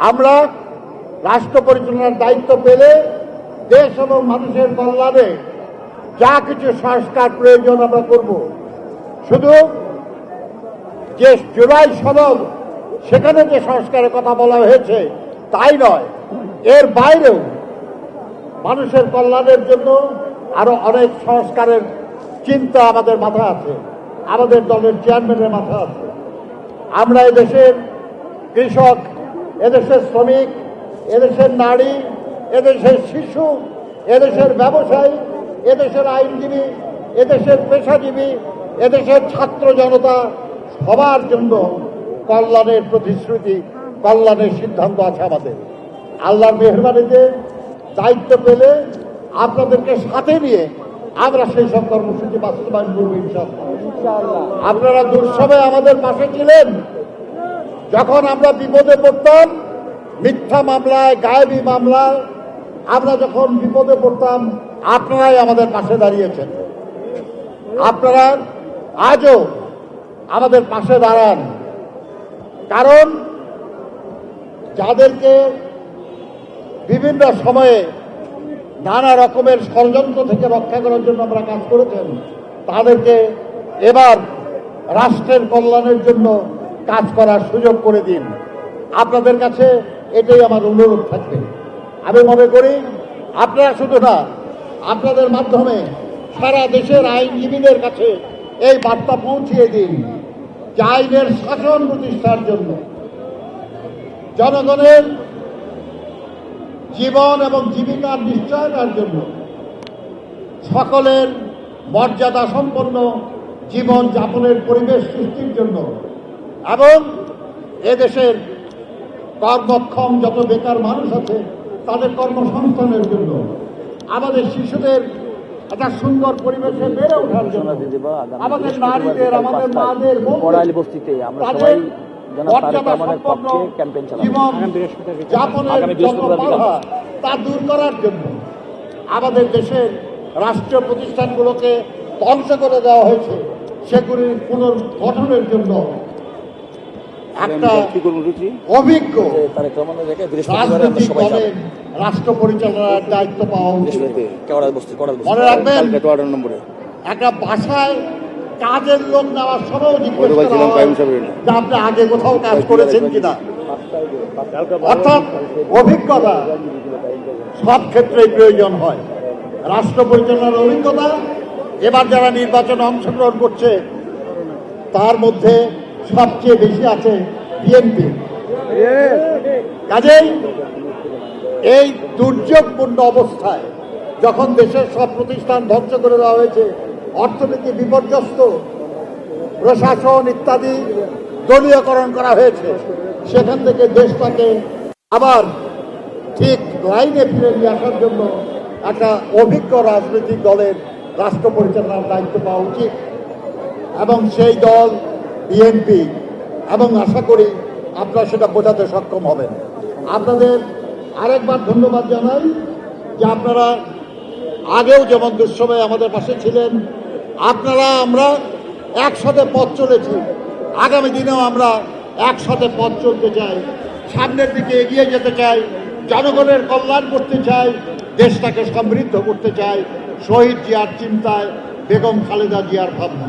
আমরা রাষ্ট্র পরিচালনার দায়িত্ব পেলে দেশ এবং মানুষের কল্যাণে যা কিছু সংস্কার প্রয়োজন আমরা করব। শুধু যে জুলাই সনদ সেখানে যে সংস্কারের কথা বলা হয়েছে তাই নয়, এর বাইরেও মানুষের কল্যাণের জন্য আরো অনেক সংস্কারের চিন্তা আমাদের মাথায় আছে, আমাদের দলের চেয়ারম্যানের মাথায় আছে। আমরা এদেশের কৃষক, এদেশের শ্রমিক, এদেশের নারী, এদেশের শিশু, এদেশের ব্যবসায়ী, এদেশের আইনজীবী, এদেশের পেশাজীবী, এদেশের ছাত্র জনতা সবার জন্য কল্যাণের প্রতিশ্রুতি, কল্যাণের সিদ্ধান্ত আছে আমাদের। আল্লাহর মেহেরবানিতে দায়িত্ব পেলে আপনাদেরকে সাথে নিয়ে আমরা সেই সব কর্মসূচি বাস্তবায়ন করব ইনশাআল্লাহ। আপনারা দুঃসময়ে আমাদের পাশে ছিলেন। যখন আমরা বিপদে পড়তাম, মিথ্যা মামলায়, গায়েবী মামলায় আমরা যখন বিপদে পড়তাম, আপনারাই আমাদের পাশে দাঁড়িয়েছেন। আপনারা আজও আমাদের পাশে দাঁড়ান, কারণ যাদেরকে বিভিন্ন সময়ে নানা রকমের ষড়যন্ত্র থেকে রক্ষা করার জন্য আমরা কাজ করেছেন, তাদেরকে এবার রাষ্ট্রের কল্যাণের জন্য কাজ করার সুযোগ করে দিন। আপনাদের কাছে এটাই আমার অনুরোধ থাকবে। আমি মনে করি আপনারা শুধু না, আপনাদের মাধ্যমে সারা দেশের আইনজীবীদের কাছে এই বার্তা পৌঁছিয়ে দিন যে আইনের শাসন প্রতিষ্ঠার জন্য, জনগণের জীবন এবং জীবিকার নিশ্চয়তার জন্য, সকলের মর্যাদা সম্পন্ন জীবন যাপনের পরিবেশ সৃষ্টির জন্য এবং এদেশের কর্মক্ষম যত বেকার মানুষ আছে তাদের কর্মসংস্থানের জন্য, আমাদের শিশুদের একটা সুন্দর পরিবেশে বেড়ে ওঠার জন্য, আমাদের নারীদের, আমাদের মাদের তাদের মর্যাদা সম্পন্ন জীবন যাপনের যত বাধা তা দূর করার জন্য, আমাদের দেশের রাষ্ট্রীয় প্রতিষ্ঠানগুলোকে ধ্বংস করে দেওয়া হয়েছে সেগুলির পুনর্গঠনের জন্য একটা অভিজ্ঞ রাজনৈতিক দলের রাষ্ট্র পরিচালনার দায়িত্ব পাওয়া উচিত। মনে রাখবেন, একটা বাসায় কাজের লোক নেওয়ার সময় জিজ্ঞেস করা হয় যে আপনি আগে কোথাও কাজ করেছেন কিনা। অর্থাৎ অভিজ্ঞতা সব ক্ষেত্রেই প্রয়োজন হয়। রাষ্ট্র পরিচালনার অভিজ্ঞতা এবার যারা নির্বাচনে অংশগ্রহণ করছে তার মধ্যে সবচেয়ে বেশি আছে বিএনপি। কাজেই এই দুর্যোগপূর্ণ অবস্থায় যখন দেশের সব প্রতিষ্ঠান ধ্বংস করে দেওয়া হয়েছে, অর্থনীতি বিপর্যস্ত, প্রশাসন ইত্যাদি দলীয়করণ করা হয়েছে, সেখান থেকে দেশটাকে আবার ঠিক লাইনে ফিরে নিয়ে আসার জন্য একটা অভিজ্ঞ রাজনৈতিক দলের রাষ্ট্র পরিচালনার দায়িত্ব পাওয়া উচিত এবং সেই দল বিএনপি। এবং আশা করি আপনারা সেটা বোঝাতে সক্ষম হবেন। আপনাদের আরেকবার ধন্যবাদ জানাই যে আপনারা আগেও যেমন দুঃসময়ে আমাদের পাশে ছিলেন, আপনারা আমরা একসাথে পথ চলেছি, আগামী দিনেও আমরা একসাথে পথ চলতে চাই, সামনের দিকে এগিয়ে যেতে চাই, জনগণের কল্যাণ করতে চাই, দেশটাকে সমৃদ্ধ করতে চাই শহীদ জিয়ার চিন্তায়, বেগম খালেদা জিয়ার ভাবনা।